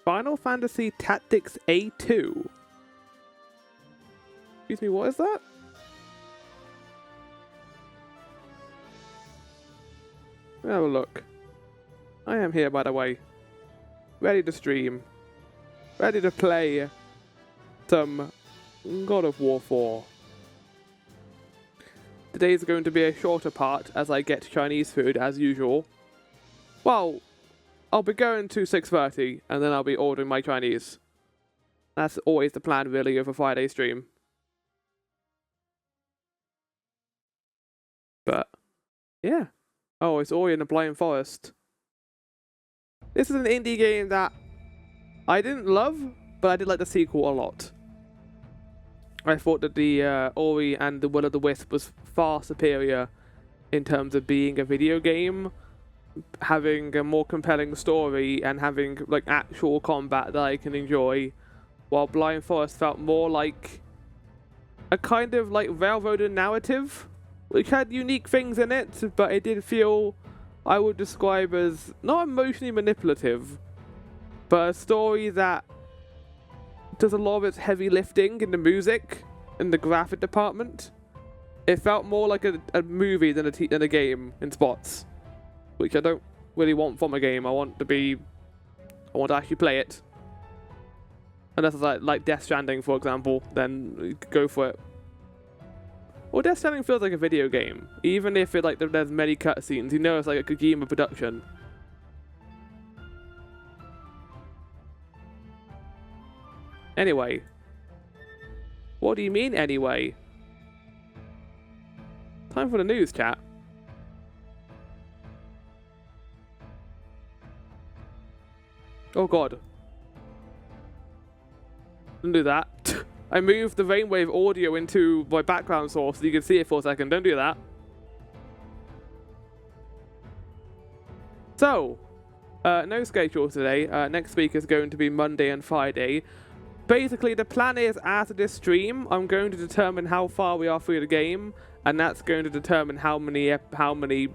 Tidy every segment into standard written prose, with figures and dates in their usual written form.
Final Fantasy Tactics A2. Excuse me, what is that? Let me have a look. I am here, by the way. Ready to stream. Ready to play some God of War 4. Today's going to be a shorter part as I get Chinese food as usual. Well, I'll be going to 6:30 and then I'll be ordering my Chinese. That's always the plan really of a Friday stream. But, yeah. Oh, it's Ori and the Blind Forest. This is an indie game that I didn't love, but I did like the sequel a lot. I thought that the Ori and the Will of the Wisp was far superior in terms of being a video game, having a more compelling story and having like actual combat that I can enjoy, while Blind Forest felt more like a kind of like railroaded narrative, which had unique things in it, but it did feel, I would describe as not emotionally manipulative, but a story that does a lot of its heavy lifting in the music and the graphic department. It felt more like a movie than a game in spots, which I don't really want from a game. I want to actually play it. Unless it's like Death Stranding, for example, then go for it. Well, Death Stranding feels like a video game, even if there's many cutscenes. You know, it's like a Kojima production. Anyway. What do you mean, anyway? Time for the news, chat. Oh god. Don't do that. I moved the Rainwave audio into my background source so you can see it for a second. Don't do that. So, no schedule today. Next week is going to be Monday and Friday. Basically, the plan is, after this stream, I'm going to determine how far we are through the game, and that's going to determine how many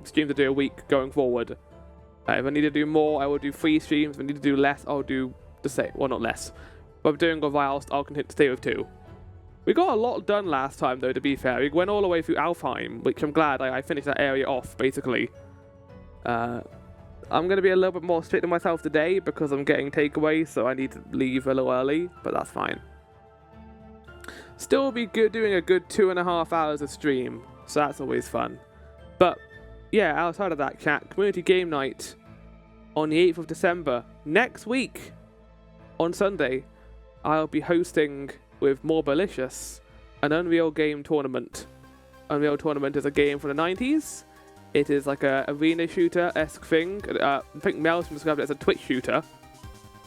streams I do a week going forward. If I need to do more, I will do 3 streams. If I need to do less, I'll do the same. Well, not less. If I'm doing a while, I'll continue to stay with 2. We got a lot done last time, though, to be fair. We went all the way through Alfheim, which I'm glad I finished that area off, basically. I'm going to be a little bit more strict on myself today because I'm getting takeaway, so I need to leave a little early, but that's fine. Still be good doing a good 2.5 hours of stream, so that's always fun. But, yeah, outside of that, chat, Community Game Night on the 8th of December. Next week, on Sunday, I'll be hosting with More Malicious an Unreal Game Tournament. Unreal Tournament is a game from the 90s. It is like a arena shooter-esque thing. I think Mel's described it as a Twitch shooter.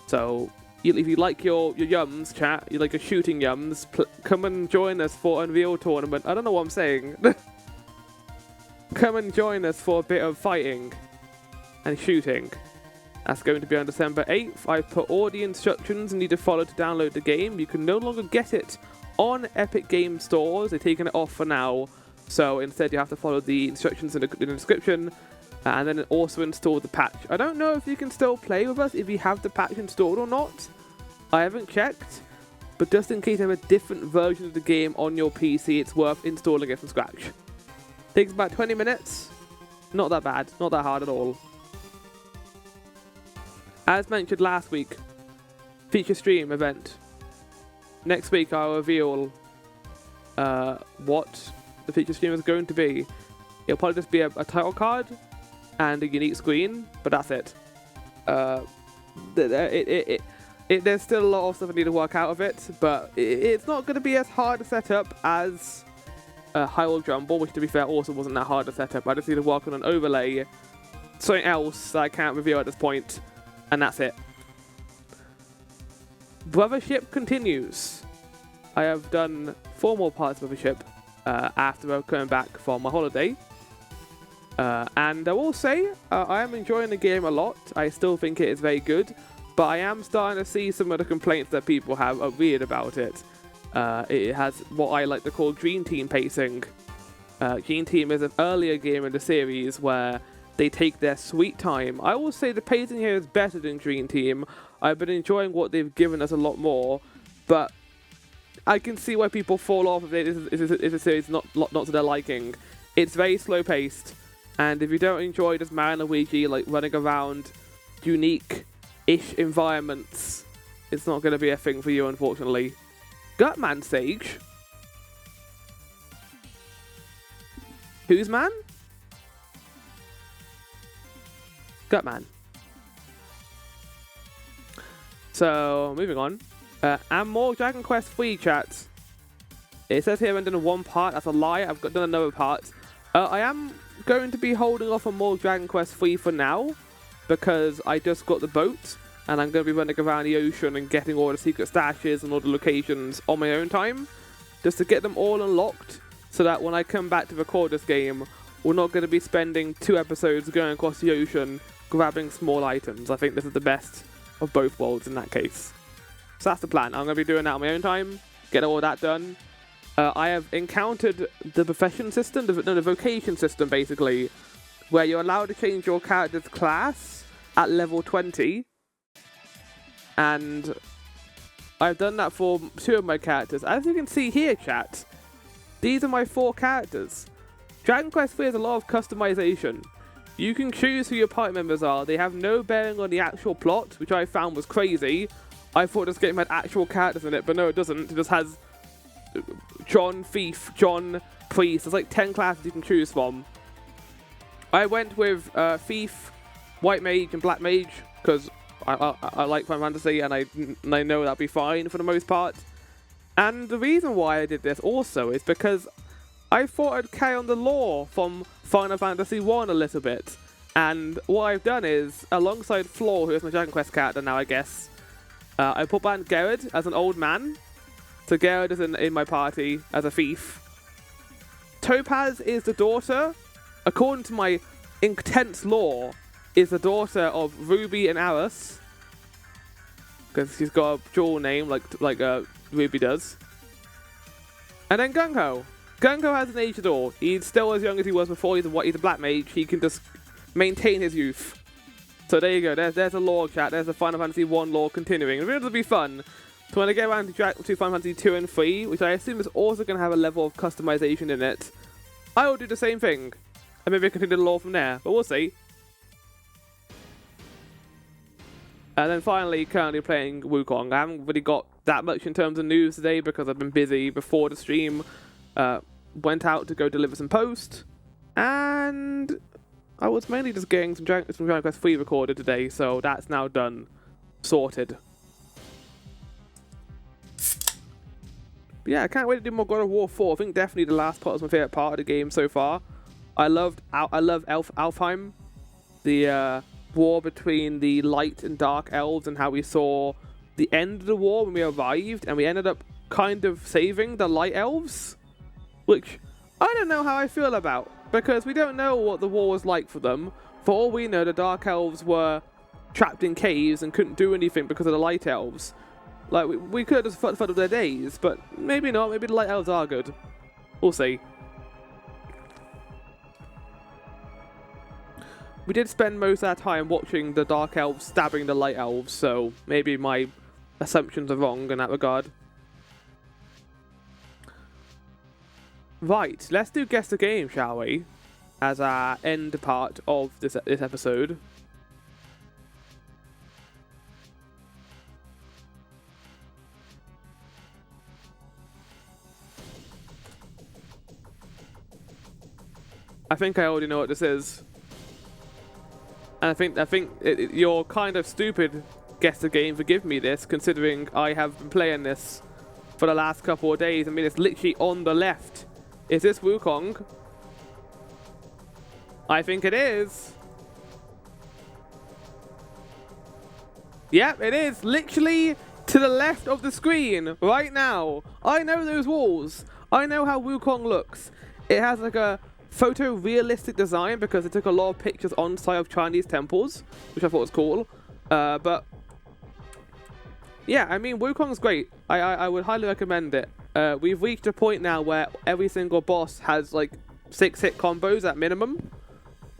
So, if you like your yums, chat, you like your shooting yums, come and join us for Unreal Tournament. I don't know what I'm saying. Come and join us for a bit of fighting and shooting. That's going to be on December 8th. I've put all the instructions you need to follow to download the game. You can no longer get it on Epic Game Stores. They're taking it off for now. So instead you have to follow the instructions in the description and then also install the patch. I don't know if you can still play with us if you have the patch installed or not. I haven't checked, but just in case you have a different version of the game on your PC, it's worth installing it from scratch. Takes about 20 minutes. Not that bad, not that hard at all. As mentioned last week, feature stream event. Next week I'll reveal what the feature stream is going to be. It'll probably just be a title card and a unique screen, but that's it. There's still a lot of stuff I need to work out of it, but it's not going to be as hard to set up as Hyrule Jumble, which to be fair also wasn't that hard to set up. I just need to work on an overlay, something else that I can't reveal at this point, and that's it. Brothership continues. I have done 4 more parts of Brothership after coming back from my holiday. And I will say, I am enjoying the game a lot. I still think it is very good, but I am starting to see some of the complaints that people have are weird about it. It has what I like to call Dream Team pacing. Dream Team is an earlier game in the series where They take their sweet time. I will say the pacing here is better than Dream Team. I've been enjoying what they've given us a lot more, but I can see why people fall off if it's a series not to their liking. It's very slow paced, and if you don't enjoy just Mario and Luigi like running around unique-ish environments, it's not going to be a thing for you, unfortunately. Gutman stage. Who's man? Gutman. So, moving on. And more Dragon Quest III chat. It says here I've done one part. That's a lie. I've done another part. I am going to be holding off on more Dragon Quest III for now, because I just got the boat, and I'm going to be running around the ocean and getting all the secret stashes and all the locations on my own time, just to get them all unlocked, so that when I come back to record this game, we're not going to be spending 2 episodes going across the ocean grabbing small items. I think this is the best of both worlds in that case. So that's the plan. I'm going to be doing that on my own time, get all that done. I have encountered the profession system, the vocation system basically, where you're allowed to change your character's class at level 20. And I've done that for 2 of my characters. As you can see here, chat, these are my 4 characters. Dragon Quest III has a lot of customization. You can choose who your party members are. They have no bearing on the actual plot, which I found was crazy. I thought this game had actual characters in it, but no, it doesn't. It just has John Thief, John Priest. There's like 10 classes you can choose from. I went with Thief, White Mage, and Black Mage, because I like Final Fantasy, and I know that'll be fine for the most part. And the reason why I did this also is because I thought I'd carry on the lore from Final Fantasy 1 a little bit. And what I've done is, alongside Floor, who is my Dragon Quest character now, I guess, I put back Gerard as an old man. So Gerard is in my party as a thief. Topaz is the daughter, according to my intense lore, is the daughter of Ruby and Aris, because she's got a dual name like Ruby does. And then Gung Ho. Gung Ho hasn't aged at all. He's still as young as he was before. He's a black mage. He can just maintain his youth. So there you go. There's a lore chat. There's the Final Fantasy 1 lore continuing. It'll be fun. So when I get around to Final Fantasy 2 and 3, which I assume is also going to have a level of customization in it, I will do the same thing. And maybe continue the lore from there. But we'll see. And then finally, currently playing Wukong. I haven't really got that much in terms of news today because I've been busy before the stream. Went out to go deliver some post. And I was mainly just getting some Dragon Quest III recorded today. So that's now done. Sorted. But yeah, I can't wait to do more God of War 4. I think definitely the last part was my favourite part of the game so far. I love Alfheim. The war between the light and dark elves, and how we saw the end of the war when we arrived, and we ended up kind of saving the light elves, which I don't know how I feel about, because we don't know what the war was like for them. For all we know, the dark elves were trapped in caves and couldn't do anything because of the light elves. Like, we could have just fucked up their days, but maybe not. Maybe the light elves are good. We'll see. We did spend most of our time watching the dark elves stabbing the light elves, so maybe my assumptions are wrong in that regard. Right, let's do Guess the Game, shall we? As our end part of this episode. I think I already know what this is. And I think you're kind of stupid, Guess the Game, forgive me this, considering I have been playing this for the last couple of days. I mean, it's literally on the left. Is this Wukong? I think it is. Yep, it is. Literally to the left of the screen right now. I know those walls. I know how Wukong looks. It has like a photorealistic design because it took a lot of pictures on site of Chinese temples, which I thought was cool. But yeah, I mean, Wukong's great. I would highly recommend it. We've reached a point now where every single boss has like 6-hit combos at minimum.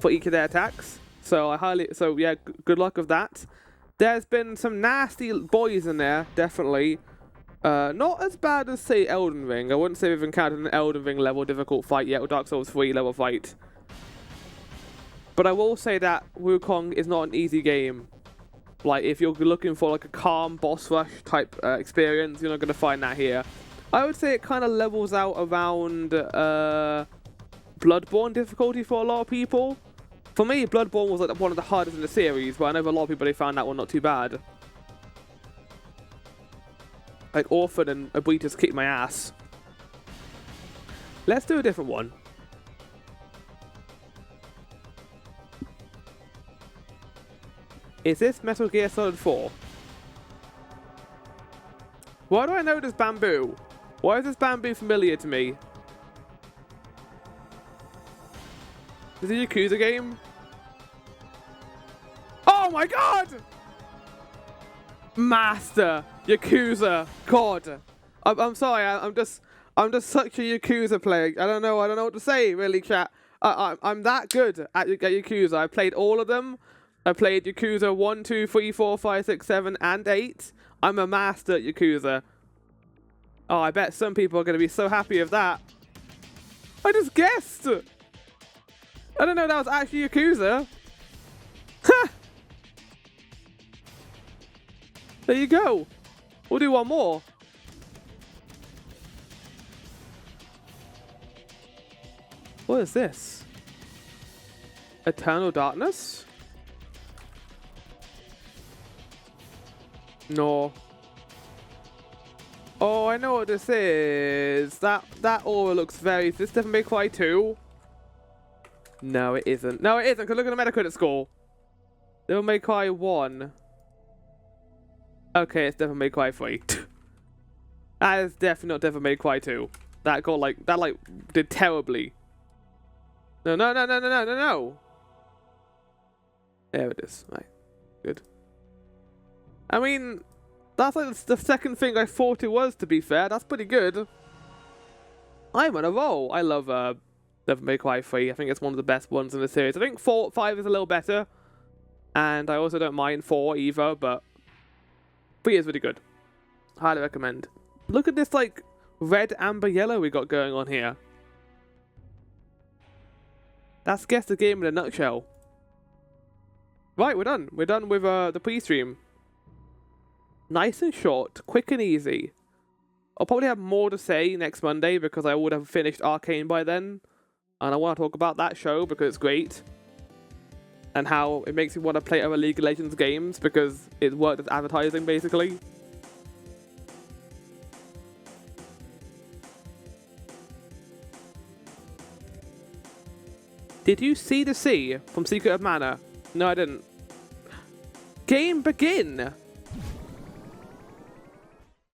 for each of their attacks. So yeah, good luck with that. There's been some nasty boys in there, definitely. Not as bad as, say, Elden Ring. I wouldn't say we've encountered an Elden Ring level difficult fight yet, or Dark Souls 3 level fight. But I will say that Wukong is not an easy game. Like, if you're looking for like a calm boss rush type experience, you're not going to find that here. I would say it kind of levels out around Bloodborne difficulty for a lot of people. For me, Bloodborne was like one of the hardest in the series, but I know a lot of people, they found that one not too bad. Like, Orphan and Abuitas kicked my ass. Let's do a different one. Is this Metal Gear Solid 4? Why do I know this bamboo? Why is this bamboo familiar to me? Is it a Yakuza game? Oh my god! Master Yakuza. God. I'm sorry, I'm just such a Yakuza player. I don't know what to say, really, chat. I'm that good at Yakuza. I played all of them. I played Yakuza 1, 2, 3, 4, 5, 6, 7, and 8. I'm a master at Yakuza. Oh, I bet some people are going to be so happy with that. I just guessed. I don't know that was actually Yakuza. Ha! There you go. We'll do one more. What is this? Eternal Darkness? No. Oh, I know what this is. That aura looks very... Is this Devil May Cry 2? No, it isn't. No, it isn't, because look at the Metacritic score. Devil May Cry 1. Okay, it's Devil May Cry 3. That is definitely not Devil May Cry 2. That got like... That like did terribly. No. There it is. Right. Good. I mean, that's like the second thing I thought it was, to be fair. That's pretty good. I'm on a roll. I love Devil May Cry 3. I think it's one of the best ones in the series. I think 5 is a little better. And I also don't mind 4 either, but 3 is really good. Highly recommend. Look at this, like, red, amber, yellow we got going on here. That's Guess the Game in a nutshell. Right, we're done. We're done with the pre-stream. Nice and short, quick and easy. I'll probably have more to say next Monday because I would have finished Arcane by then. And I want to talk about that show because it's great. And how it makes me want to play other League of Legends games because it worked as advertising, basically. Did you see the sea from Secret of Mana? No, I didn't. Game begin!